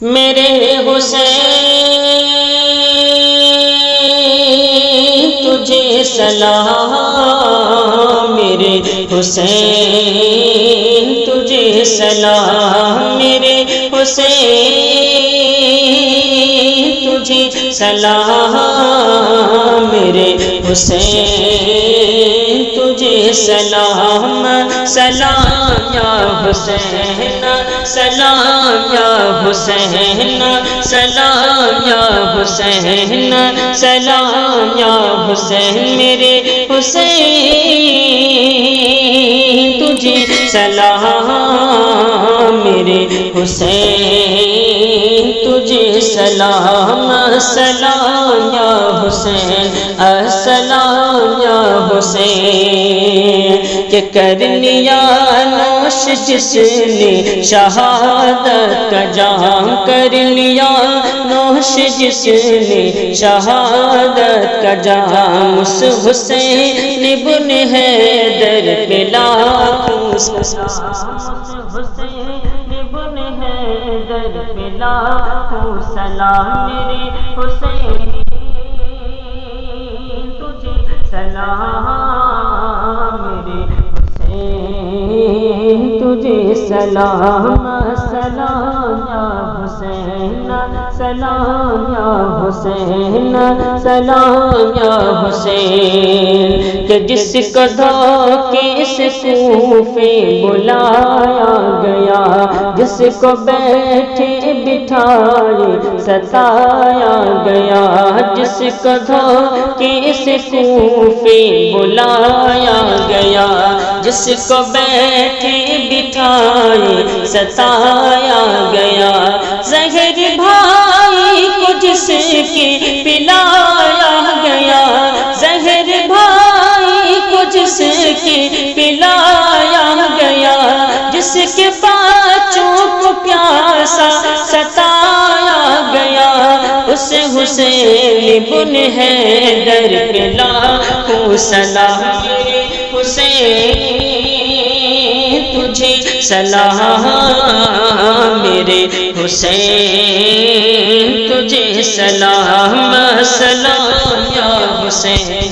میرے حسین تجھے سلام، میرے حسین تجھے سلام، میرے حسین تجھے سلام، میرے حسین تجھے سلام، سلام یا حسین، سلام یا حسین، سلام یا حسین، سلام یا حسین، میرے حسین تجھے سلام، میرے حسین تجھے سلام، سلام یا حسین، السلام یا حسین، کہ کر لیا نوش جس نے شہادت کا جام، کر لیا نوش جس نے شہادت کا جام، اس حسین بن حیدر پہ لاکھوں سلام، اس حسین بن حیدر پہ لاکھوں سلام، میرے حسین تجھے سلام، میرے حسین تجھے سلام، سلام یا حسین، سلام یا حسین، سلام یا حسین، کہ جس کو دھوکے سے کوفے بلایا گیا، جس کو بیٹھے بٹھائے ستایا گیا، جس کو دھوکے سے کوفے بلایا گیا، جس کو بیٹھے بٹھائے ستایا گیا، زہر بھائی کو جس کے پلایا گیا، زہر بھائی کو جس کے پلایا گیا، جس کے بچوں کو پیاسا ستایا گیا، اس حسین بن حیدر پہ لاکھوں سلام، میرے حسین تجھے سلام، میرے حسین تجھے سلام، سلام یا حسین،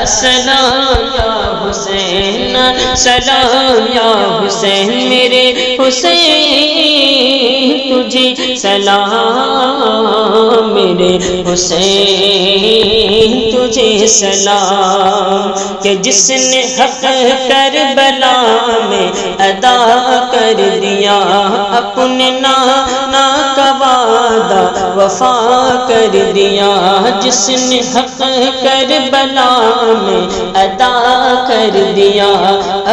سلام یا حسین، سلام یا حسین، میرے حسین تجھے سلام، میرے حسین تجھے سلام، کہ جس نے حق کربلا میں ادا کر دیا، اپنے نانا کا وعدہ وفا کر دیا، جس نے حق کربلا میں ادا کر دیا،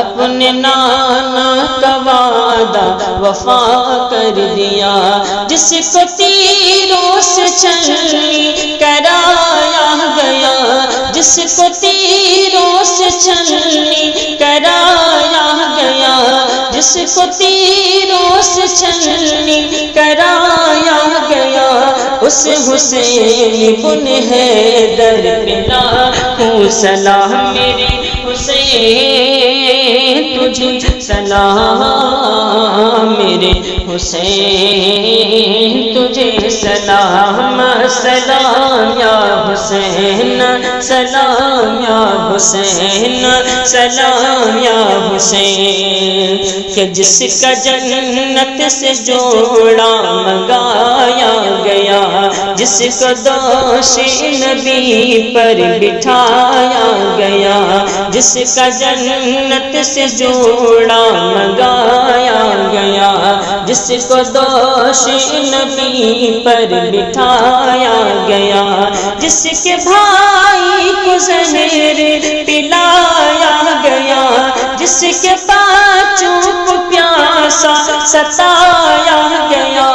اپنے نانا کا وعدہ وفا کر دیا، جس کو تیروں سے چھلنی کرایا گیا، جس کو تیروں سے چھلنی کرایا گیا، جس کو تیروں سے چھلنی کرایا گیا، اس حسین بن حیدر پہ لاکھوں سلام، میرے حسین تجھے سلام، میرے حسین تجھے سلام، سلام یا حسین، سلام یا حسین، سلام یا حسین، کہ جس کا جنت سے جوڑا منگایا گیا، جس کو دوش نبی پر بٹھایا گیا، جس کا جنت سے جوڑا منگایا گیا، جس کو دوش نبی پر بٹھایا گیا، جس کے بھائی کو زہر پلایا گیا، جس کے بچوں کو پیاسا ستایا گیا،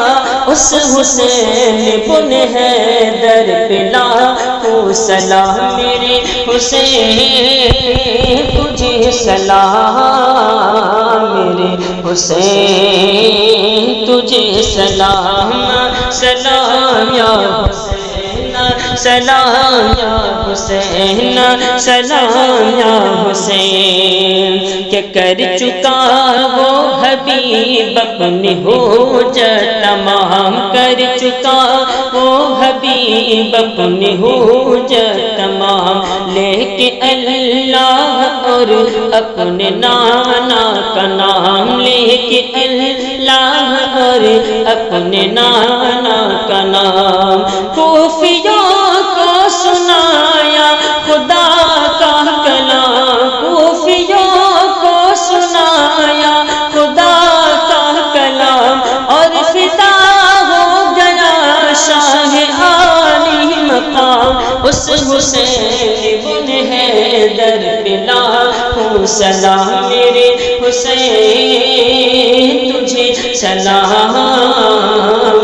اس حسین بن حیدر پہ لاکھوں سلام، میرے حسین تجھے سلام، میرے حسین تجھے سلام، سلام یا حسین، سلام یا حسین، سلام یا حسین، کہ کر چکا وہ حبیب اپنی ہو جتا تمام کر چکا وہ حبیب اپنی حجت تمام لے کے اللہ اور اپنے نانا کا نام لے کے اللہ اور اپنے نانا کا نام کوفیوں کو سنایا خدا کا کلام کوفیوں کو سنایا خدا کا کلام اور فدا ہو گیا شاہ عالی مقام اس حسین بن حیدر پہ لاکھوں سلام میرے حسین تجھے سلام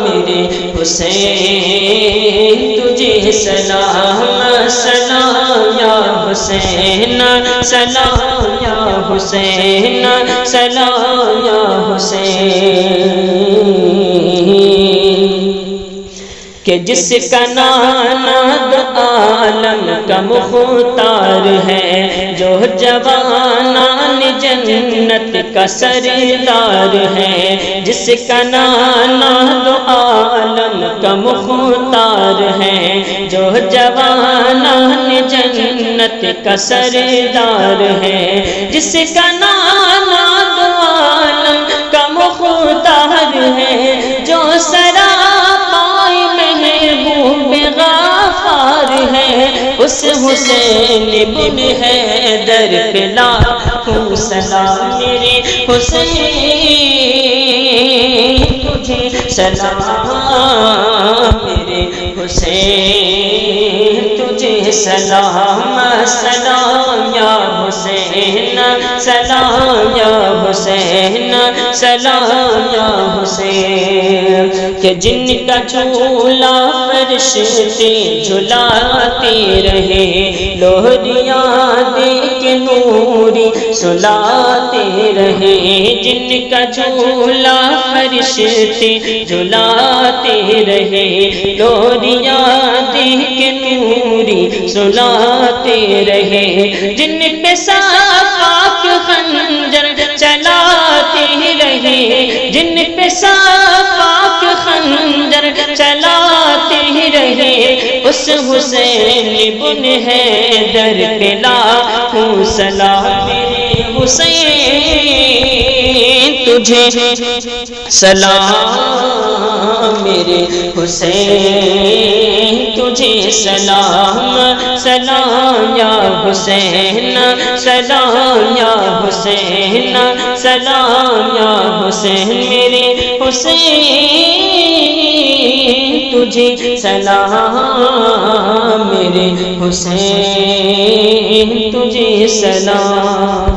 میرے حسین تجھے سلام سلام یا حسین سلام یا حسین سلام یا حسین کہ جس کا نانا دو عالم کا مختار ہے جو جوانان جنت کا سردار ہے جس کا نانا دو عالم کا مختار ہے جو جوانان جنت کا سردار ہے جس کا نانا دو عالم کا مختار ہے جو اس حسین بن حیدر پہ لاکھوں سلام میرے حسین تجھے سلام میرے حسین تجھے سلام سلام یا حسین سلام یا حسین سلام یا حسین کہ جن کا جھولا فرشتے جھلاتے رہے لوہریاں دے کے نوری سلاتے رہے جن کا جھولا فرشتے جھلاتے رہے لوہریاں دے کے نوری سلاتے رہے جن پہ پاک خنجر چلاتے رہے جن پہ پاک خنجر چلاتے رہے اس حسین بن حیدر پہ لاکھوں سلام میرے حسین تجھے سلام میرے حسین تجھے سلام سلام یا حسین سلام یا حسین سلام یا حسین میرے حسین تجھے سلام میرے حسین تجھے سلام